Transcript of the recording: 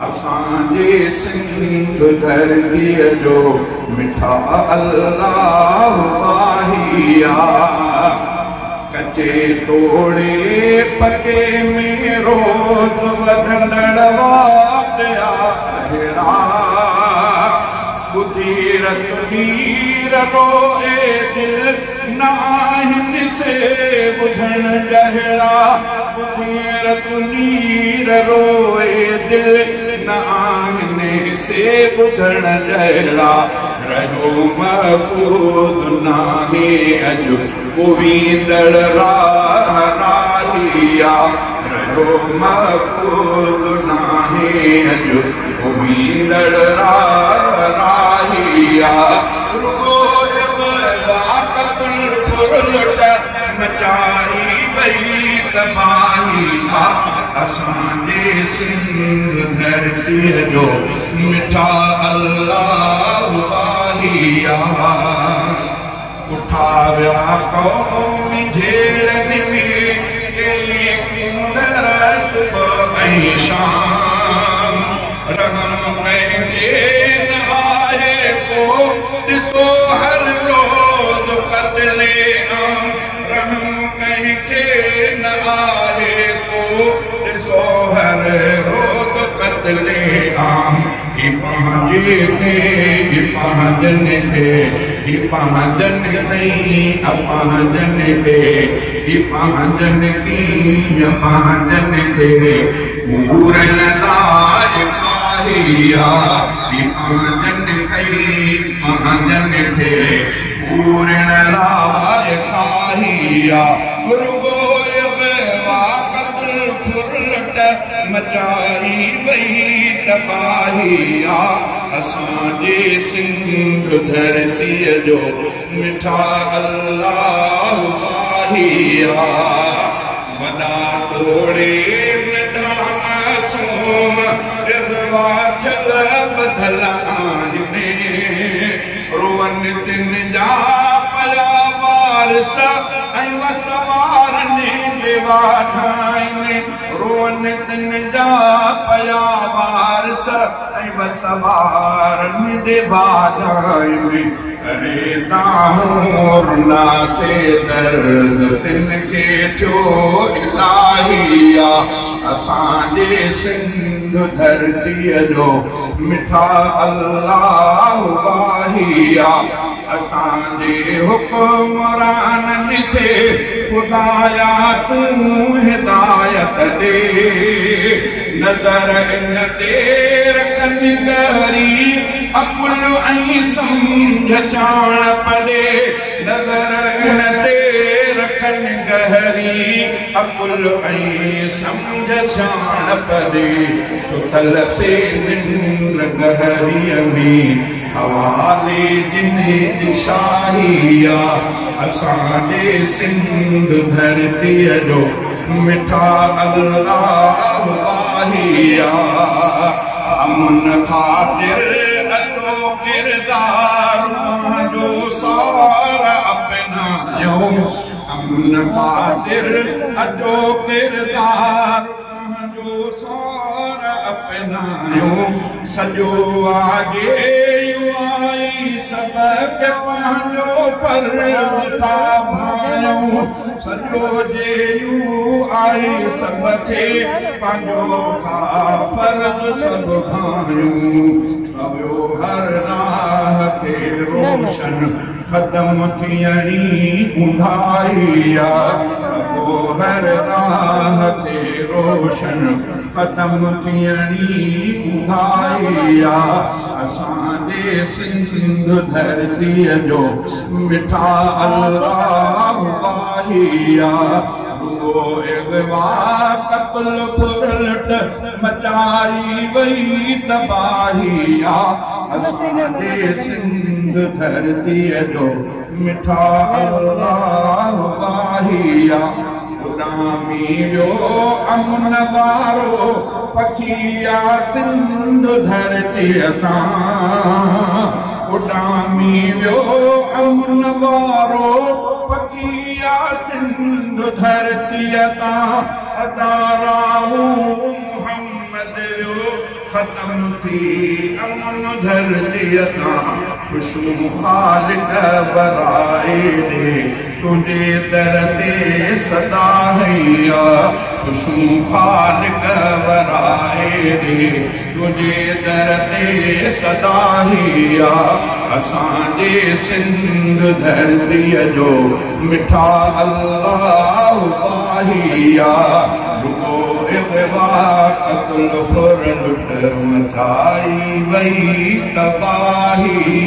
असांजे सिंध धरतीअ जो मिठा अल्लाह वाहिया कचे तोड़े पके में रोज वधंदड़ वाक़िया अहिड़ा ॿुधीरत नीर रोए दिल न आहिनि से ॿुधण जहिड़ा ॿुधीरत नीर रोए दिल न आहिनि से ॿुधण जहिड़ा रहियो महफूज़ नाहे अॼु गोवींदड़ राह राहिया रहियो महफूज़ नाहे अॼु गोवींदड़ राह राहिया रुगो मचाई वई तबाही असांजे सिंध धरतीअ जो मिठा अल्लाह वाहिया उठा विया क़ौमी झेड़नि में कई कुंदर सुबह ऐं शाम रहम कंहिंखे न आहे को ॾिसो हर रोज़ क़त्ले आम रहम कंहिंखे न आहे को ॾिसो हर रोज़ क़त्ले आम ही पंहिंजे खे पंहिंजनि खे ही पंहिंजनि ताईं पंहिंजनि खे ही पंहिंजनि कीअं पंहिंजनि खे पूरन लाज काहिया ही पंहिंजनि ताईं पंहिंजनि खे पूरन लाज काहिया रुगो मचाई वई तबाहिया असांजे सिंध धरतीअ जो मिठा अल्लाह वाहिया वॾा तोड़े नंढा मासूम वाझल ॿधल आहिनि रोअनि तिन जा पया वारस ऐं वसवारनि लिवाज आहिनि रोअनि तिन जा पया वारस ऐं वसवारनि लिवाज आहिनि करे ताहूं रुनासे दर्द तिन खे थियो इलाहिया असांजे सिंध धरतीअ जो मिठा अल्लाह वाहिया असांजे हुक्मराननि खे खुदाया तूं हिदायत ॾे नज़र इन ते रखनि गहरी अकुल ऐं सम्झ साणप ॾे नज़र इन ते रखनि गहरी अकुल ऐं सम्झ साणप ॾे सुतल से निंड गहरीअ में हवाले जिन्हे शाहिया असांजे सिंध धरतीअ जो मिठा अल्लाह वाहिया अमन ख़ातिर अचो किरदार जो सार अपनायो अमन ख़ातिर अचो किरदार जो सार अपनायो सॼो आगे आई सबक पंहिंजो फर्ज़ था भायूं सॼो जेयूं आई सबके पंहिंजो था फर्ज़ सभु भायूं कयो हर राह खे रोशन ख़तम थियणी उंधाइया कयो हर राह खे रोशन ख़तम थियणी उंधाइया असांजे सिंध धरतीअ जो मिठा अल्लाह वाहिया रुगो इग़वा क़त्ल फुरलट मचाई वई तबाहिया असांजे सिंध धरतीअ जो मिठा अल्लाह वाहिया उॾामी वियो अमन वारो पखिया सिंध धरतीअ तां उॾामी वियो अमन वारो पखिया सिंध धरतीअ तां अदाराहूं मोहम्मद वियो ख़त्म थी अमन धरतीअ तां खुशबू ख़ालिक बराए ॾे तुंहिंजे दर ते सदा हैया खुशबू ख़ालिक बराए ॾे तुंहिंजे दर ते सदा हैया असांजे सिंध धरतीअ जो मिठा अल्लाह पाहिया रुगो मथाई वई तबाहिया।